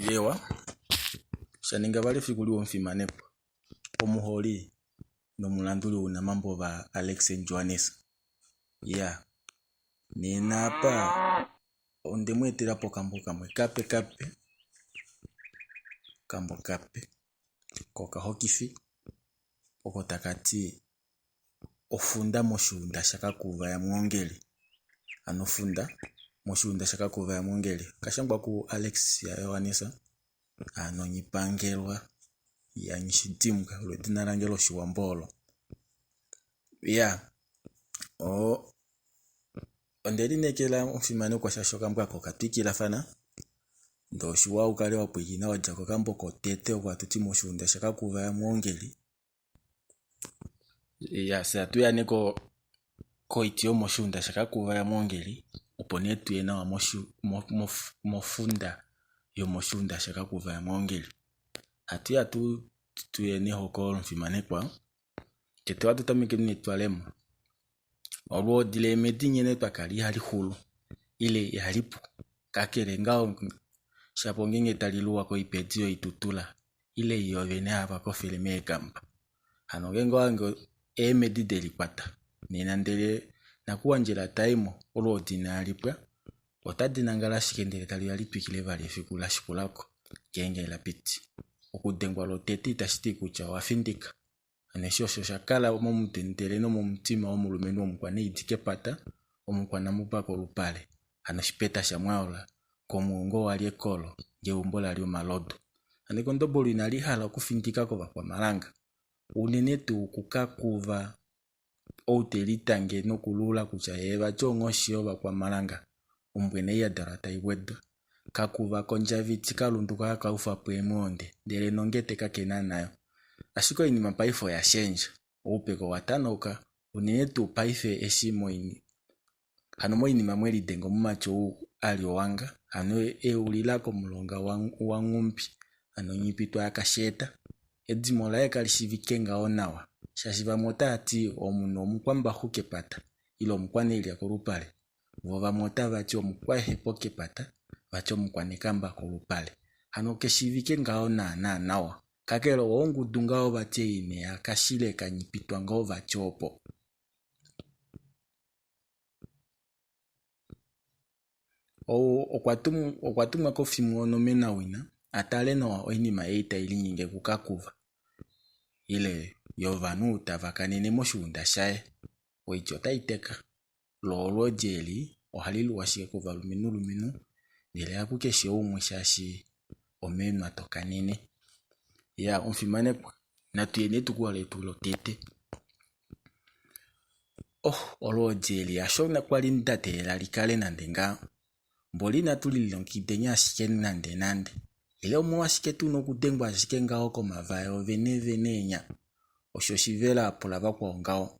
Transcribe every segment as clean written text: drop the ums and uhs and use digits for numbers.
Ewa shaninga vale fikuli wonfimanepo omuholi nomulanduli una mambo va N Johannes. Nena apa ondemwetela po kambo kamwe kape kambo kape koka hokifi oko takati Ofunda moshuunda shaKakuva yaMwoongeli. Ano Ofunda moshuunda shaKakuva yaMwoongeli kashangwa ku N Johannes ano nyipangelwa ya nishitimuka lwedina langelo shiwambolo. Ondeli nekela mfimane kwa shashoka mbwako katwikila fana ndo shiwa ukale wapwikina wajako kambo kotete kwa tuti moshuunda shaKakuva yaMwoongeli. Satuya neko koiti yomoshuunda shaKakuva yaMwoongeli opo netuye nawa mofunda yomoshuunda shaKakuva yaMwoongeli. Hatuya tuye nehoko mfimane kwa tete watu tamike netwalemo olwo dile medinye netwakali hali hulu ile yalipu kakele ngao shapo ngenge taliluwa ko ipedio itutula ile yovene hapa ko filme ekamba hano gengo ango medideli kwata nena ndele nakuwanjela time olwo dinalipwa otadinangala shikendele tali yalitwikile vale fikula shikulako genge la piti okudengwa lo tete itashiti kucha wafindika anesho shakala momutendele no mumutima omulumenu omukwane idike pata omukwana mupako lupale anashipeta shamwaola komuongo wali ekolo geumbo lali omalodo aneko ndobolo inali hala kufindika ko bakwa malanga unene tu kukakuva outelitange nokulula kucha yeba chongoshio bakwa malanga ombwene ya darata iwedo Kakuva konjaviti kalunduka kaufa pwemonde ndele nongete kakena nayo ashiko inima paifo ya shenja upeko watanoka unene tu paife eshi moini hano moinima mweli dengo mumacho ali wanga hano ulilako mulonga wangumbi hano nyipitwa yakasheta edimola yakalishivike onawa shashiva mota ati omuno omukwamba huke pata ilo mukwane ili yakolupale vova mota vati omukwa hepoke pata vati omukwane kamba kolupale hano keshivike nawa kakelo wongudungao vati ine akashile kanyipitwa ngao vati opo okwatumwa kofimu ono mena wina atale no oinima eita ili nyinge kukakuva ile yovanu utavakanene moshuunda shaye oichota iteka lolo jeli ohalilu washike kuva luminu nile akukeshe umwe shashi omenu atokanene umfimane kwa natuyene tukuwa letu lo tete olo jeli ashona kwali ndatela likale nandenga mbolina tulilonkidenya ashike nande ile omo ashike tuno kudengwa ashike ngao komavayo venenya osho shivela apola bakwa ngao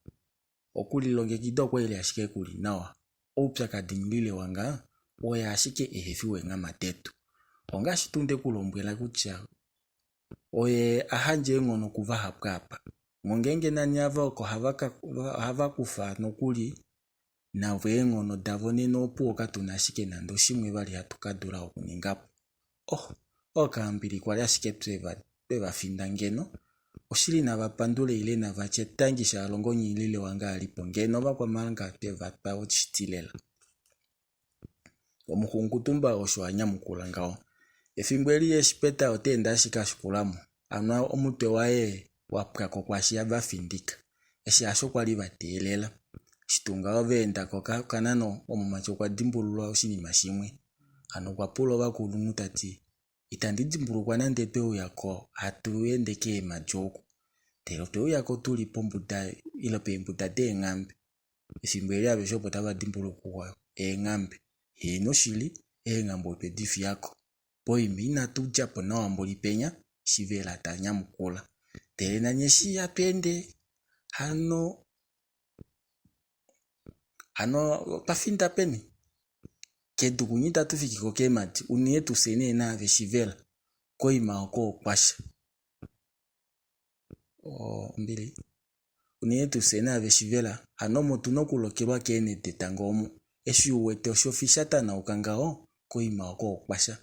okulilonge kidoko ile ashike kuli nawa opya kadinglile wanga oya ashike ehefiwe nga matetu onga shitunde kulombwela kucha oye ahanje ngono kuva hapkapa ngongenge nanyava oko hava kufa nokuli na vengono davone no puoka tunashike nando shimwe bali hatukadura okuningapo okambili kwali ashike tweva finda ngeno oshili na bapandule ile na vachetangisha alongo nyilile wanga alipo ngeno bakwa malanga tweva pa ochitilela omuhungutumba oshwanya mukulangao efimbweli yeshipeta otenda shikashukulamu ana omutwe waye wapkako kwashia bafindika eshi asho kwali batelela shitunga ovenda koka kanano omumacho kwa dimbulwa oshinima shimwe ano kwa pulo bakulu tati itandidimbulu kwa nande peu yako hatuendeke majoku tero peu yako tuli pombuda ilo pembuda de ngambe efimbweli abeshopo taba dimbulu kwa ngambe hino shili ngambo pedifi yako poimina tujapo na wamboli penya shivela tanya mukula tere na nyeshi ya pende hano pafinda peni kedu kunyita tufikiko kemati unie tusene na veshivela koima oko kwasha mbili unie tusene na veshivela hano motu nokulokelwa kene tetangomu eshi uwete oshofishata na ukangao koima oko kwasha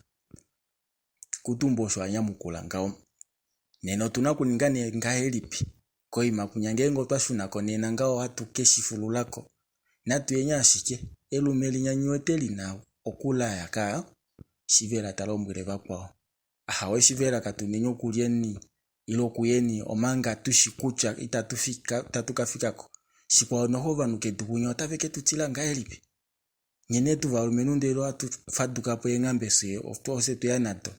kutumbosho anyamukula ngao neno tunakuningane ngahelipi koima kunyangengo twashunako nena ngao hatukeshifululako natuyenya ashike elumeli nyanyueteli na okula yaka shivela talombwele bakwao ahawe shivela katuninyo kulieni ilo kuyeni omanga tushikucha tatukafikako shikwa noho vanuke dukunyo taveke tutila ngahelipi nyene tuvalumenu atu fadukapo engambese ofose tuyanato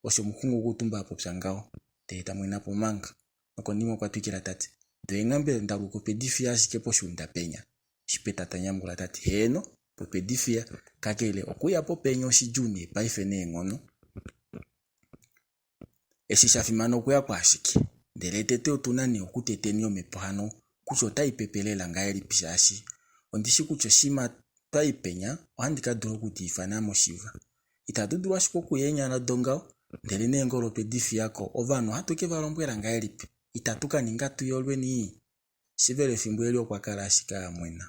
osho mukungu kutumba popya ngao teta mwenapo manga nokondimo kwatukila tati doengambe ndaluko pedifia shikepo shunda penya shipeta tanyamgula tati heno popedifia kakele okuya po penyo shijune paifene ngono eshi shafimano okuya kwashiki ndeletete otunani okuteteni omepohano kucho taipepelela ngahelipi shashi ondishi kucho shima paipenya ohandika duro kutifana moshiva itadudurwa shikoku yenya na dongao ndele nengolo pedifi yako ovano hatuke valombwela ngahelipi itatuka ningatu yolweni shivele fimbweli okwakala ashika mwena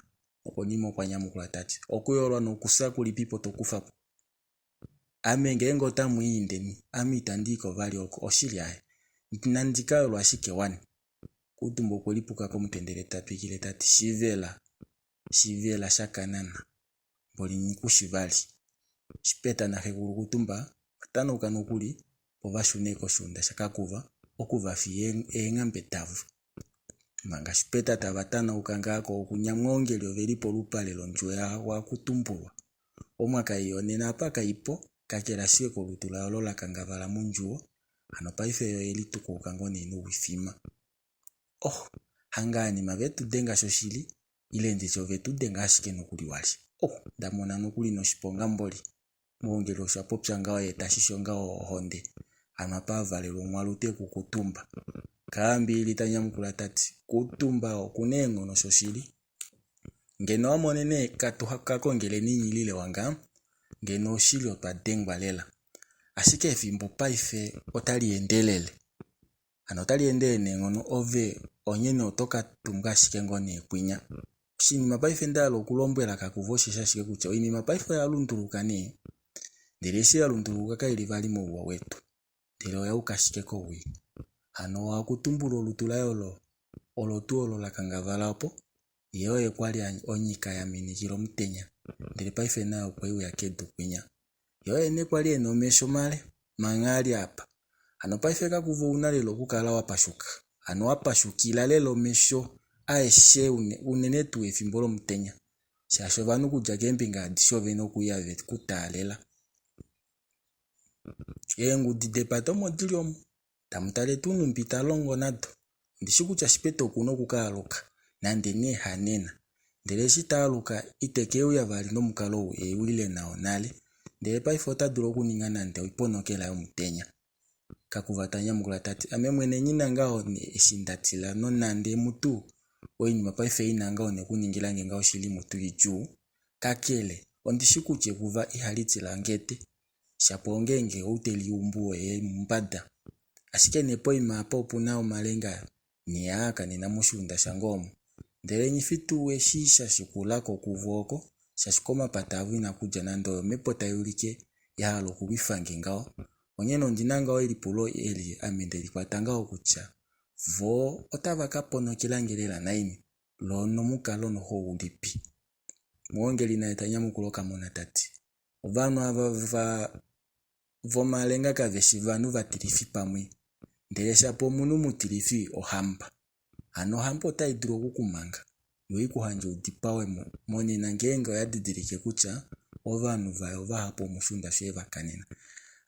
okonimo kwa nyamukula tati okuyolwa nokusa kulipipo tokufapo ame ngengo tamuindeni amitandiko vali oko oshiliahe nandikayolwa ashike wani kutumbo kulipuka komutendele tapikile tati shivela shakanana mboli nikushivali shipeta na heguru kutumba patano kanokuli povashuneko shunda shaKakuva okuvafi engambe tavu manga shipeta tavatana ukangako okunyamwoongeli ovelipo lupalelo nju ya waHakutumbulwa omwaka iyonena apaka ipo kakela shiwe kolutula olola kangavala munjuo ano paife yo elituko ukangonenu wifima hangani mavetu denga shoshili ile ndicho vetu denga ashike nokuli wali ndamona nokuli no shiponga mboli muongeli oshapopya ngao yetashisho ngao honde ano apavalelo mwalute kukutumba kambi ilitanyamukula tati kutumba okunengo no shoshili ngeno amonene kakongele ninyilile wanga ngeno shili otwadengwa lela ashike efimbo paife otaliendelele ano otaliendelele ngono ove onyene otoka tumbwa ashike ngone kwinya shinima paife ndalo okulombwela Kakuva shashike kucha oinima paife yalunduluka ne ndeleshi yalunduluka kaili vali mouwa wetu ndele oyaukashikeko wi ano waHakutumbulwa olutula yolo olotu olola kangavala opo yeyo kwali onyika ya minikilo mutenya ndele paife nayo kwaiu yakedu kwinya yeyo ene kwali enomesho male mangali apa ano paife Kakuva unalelo kukala wapashuka ano wapashukila lelo mesho aeshe unene tu efimbolo mutenya shasho vanu kuja kembinga adisho veno kuyave kutalela engudi depatomo diliomo tamutale tunu mpita longo nado ndishikucha shipeto kuno kukaluka nande ne hanena ndele shitaluka itekeu ya vali no mukalo eulile nao nale ndele paife otaduro kuninga nande iponokela yo mutenya Kakuva tanyamukula tati ame mwene nyina ngao ne eshindatila no nande mutu oinima paife inanga one kuningila ngao shili mutu djuu kakele ondishikuche kuva ihalitila ngete shapongenge uteli umbuwe mbada ashike nepo imapa opuna omalenga niaka nina moshuunda shangomo ndele nyifitu eshisha shikulako kuvoko shashikoma patavu inakuja nando mepo tayulike yalo kubifange ngao onyeno ndinanga elipulo eli amendeli kwatangao kucha vo otava kaponokela ngelela naini lono mukalo noho ulipi muongeli na etanyamukuloka mona tati ovanu ava vomalenga kaveshi vanu vatilifi pamwe ndele shapo munu mutilifi ohamba ano hampo taiduro kukumanga yoikuhanje udipawe monena ngenga yadidilike kucha ovanu vayo vahapo moshuunda shwe vakanena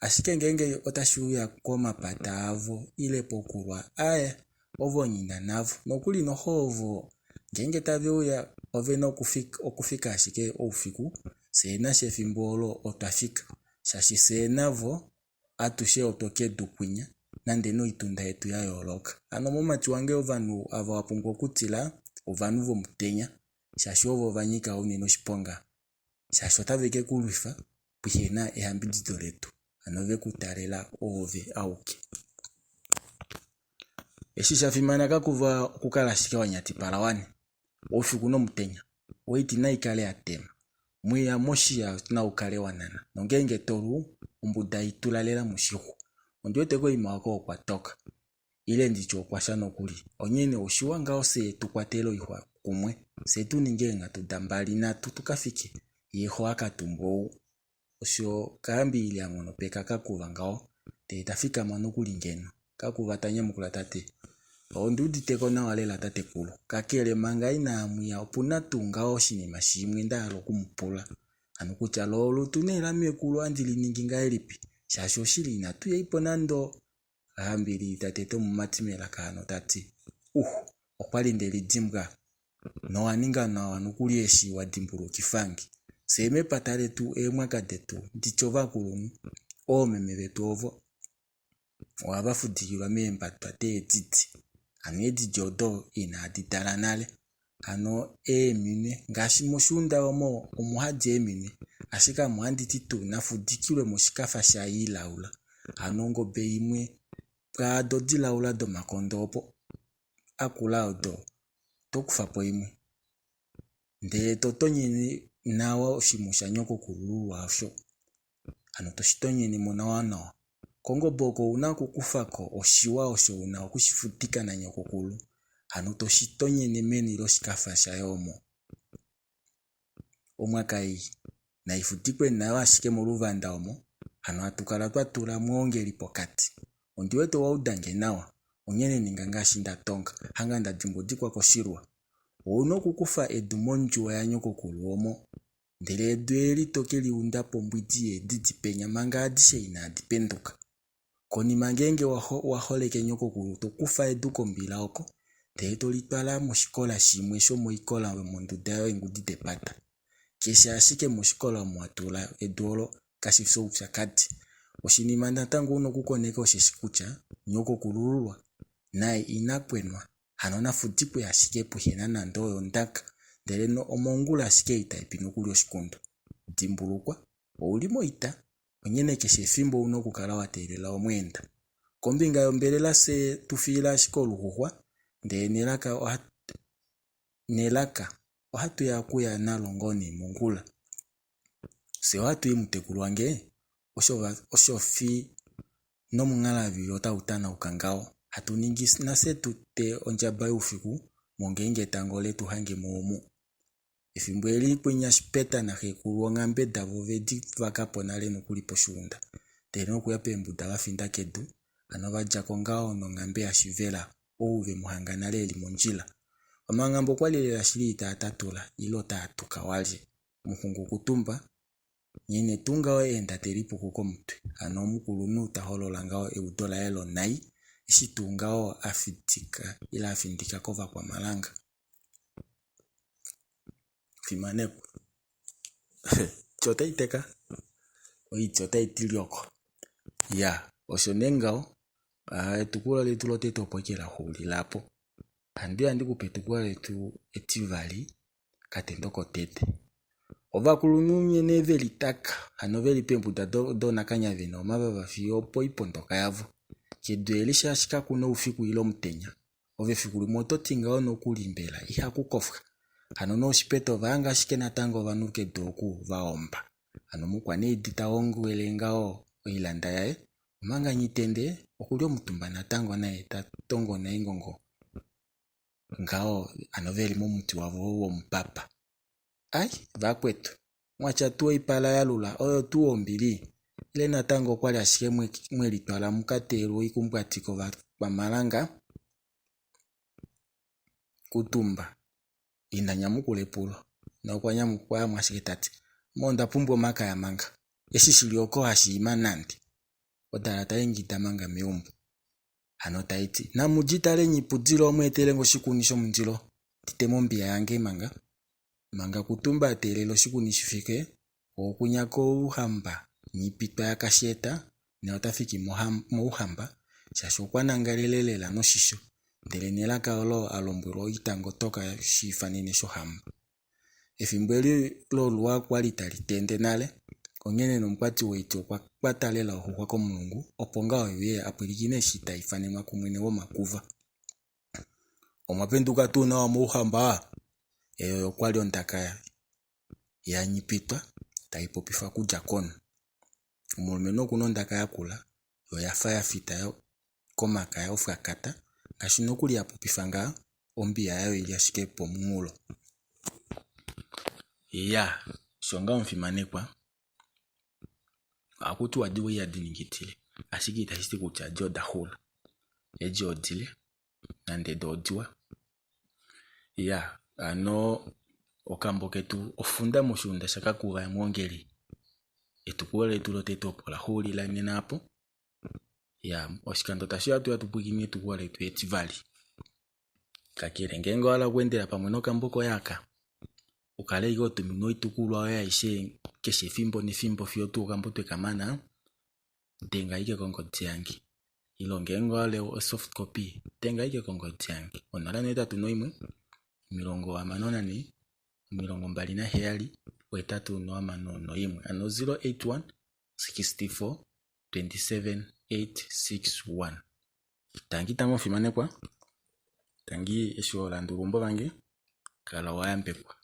ashike ngenge otashuya koma patavo ile pokulwa aya ovo nyina navo nokuli nohovo ngenge taveuya ovena okufika ashike oufiku sena shefimbolo otafika shashi senavo atushe otoke dukwinya nande no itunda yetu ya yoloka ano momati wange ovanu ava wapungwa kutila ovanu vo mutenya shashi ovo vanyika uneno shiponga shashi otaveke kulufa pwihena ehambidito letu ano vekutalela ove auke eshi shafimana Kakuva kukala shike wanyati palawane oufiku no mutenya oiti na ikale atema mwiya moshia na ukale wanana nongenge toru umbuda itulalela mushihu ondiwete ko ima wako okwatoka ile ndicho kwashano kuli onyene oshiwanga ose tukwatelo ihwa kumwe setu ningenga tudambali na tukafike yeho waHakutumbulwa osho kambi ili angono peka Kakuva ngao te tafika manukuli ngeno Kakuva tanye mukula tate ondudi teko na walela tate kulu kakele manga ina mwiya opuna tungao shinima shimwe ndalo kumupula anukucha lolo tunela mekulu andili ninginga elipi shasho shili na tuye ipo nando hambili tate to mumatimela kano tati okwali ndeli dimbwa no waninga na wanukuli eshi wadimbulu kifangi seme patale tu mwakade tu ndichova kulunu meme betu ovo wabafudikilwa memba tate titi anedi jodo ina aditala nale ano mine ngashi moshuunda omo omuhaje mine ashika muhanditi tu nafudikilwe mushikafa sha ilaula anongo be imwe ka dodi laula do makondo opo akula odo tokufapo imwe nde totonyeni nawa oshimusha nyoko kululu washo ano toshitonyeni mona wana kongo boko una kukufako oshiwa osho una okushifutika na nyoko kulu ano toshitonyeni meni lo shikafa sha yomo omwakai na ifutikwe nawa ashike mu luvanda omo ano atukala twatula yaMwoongeli pokati ondiwete waudange nawa onyene ninga ngashi ndatonga hanga ndadimbudikwa koshirwa ono kukufa edumo djuu ya nyoko kulu omo ndele edu eli tokeli unda pombwiti edidipenya manga adishe ina adipenduka konima ngenge waholeke nyoko kulu tokufa edu kombila oko te tolitwala moshikola shimwe shomo ikola monduda yo engudide pata kesha ashike moshikola mwatula eduolo kashiso upyakati oshinima natango uno kukoneka osheshikucha nyoko kululwa naye inakwenwa hano nafutikwe ashike puhena nando oyo ndaka ndele no omongula ashike itaipi nokuli oshikondo dimbulukwa oulimo ita onyene keshe efimbo uno kukala watelela omwenda kombinga yombelela se tufila ashike oluhuhwa nde nelaka ohatu ya kuya nalongoni mongula se ohatu imutekulu wange oshofi no mungalavi otautana ukangao hatu ningi nase tute ondjaba youfiku mongenge tango letu hange momu efimbo eli kwenya shipeta na hekulu ongambe davo vedi vakapo nale nokuli poshuunda teno kuya pembuda vafinda kedu ano vajako ngao no ngambe ashivela ouve muhanga nale eli monjila omangambo kwalilela shili tatatula ilo taatuka walje muhungu kutumba nyene tungao enda telipo kuko mutwe ano mukulu nuta holola ngao eudola elo nai ishitungao afindika ila afindika kova kwa malanga fimaneku chota iteka chota itilioko ya oshonengao tukula letu lote topokela huli lapo andi kupetukula letu etivali katendoko tete ova kulunumye neveli taka ano veli pembuda do nakanya vino maba vafi opo ipondoka yavo kedu elisha shaKakuva ufiku ilo mtenya ove fikulu moto tinga ono kulimbela ihakukofa ano no shipeto vanga shike natango vanuke doku vaomba ano mukwane edita ongwele ngao oilanda yae manga nyitende okulio mutumba natango na etatongo na ingongo ngao ano veli momuti wavo wo mpapa ai vakwetu mwacha tuo ipala yalula oyo tuo mbili ile natango kwali ashike mwelitwala mukatelo ikumbwatiko va malanga kutumba indanya mukulepulo na kwa nyamukwa mwashike tati monda pumbo maka ya manga eshi shilioko hashima nandi odalata engita manga meumbu ano taiti na mujitale nyipudilo omwetele ngoshikunisho munjilo titemo mbia yange manga kutumba atelelo shikuni shifike okunyako uhamba nyipitwa ya kasheta na otafiki mohamba shasho kwanangalelela no shisho ndele nelaka olo alombwelo itango toka shifanine sho hamba efimbweli lo luwa kwalita litende nale onyene nomkwati weiti okwatalela ohuhwa ko Mulungu oponga oye apulikine shita ifanenwa kumwene wo makuva omwapenduka tuna wa mohamba eyo kwali ondaka yanyipitwa taipopifwa kuja kono. Umulumeno kunonda kayakula yo yafa yafita yo komaka ya ofrakata kashino kuli yapopifanga ombi yayo ili ashike pomulo. Shonga omfimanekwa akutu wadiwe ya diningitile ashiki itashiti kuchajo dahula eji odile nande dodiwa. Ano okambo ketu ofunda moshuunda shaKakuva yaMwoongeli etukuwele tulote topola huli la nenapo. Oshikando tashi atu yatupwikini tukuwele tu etivali kakele ngengo wala kuendela pamwe nokambo koyaka ukale igo tumino itukulwa ya ishe keshe fimbo ni fimbo fio tu okambo twekamana tenga ike kongodzi yangi ilo ngengo wale soft copy tenga ike kongodzi yangi onala neta tunoimwe 54 27 341 ano 081 64 27 861. Tangi tango mfimanekwa tangi eshi olandu gumbo bange kala wayambekwa.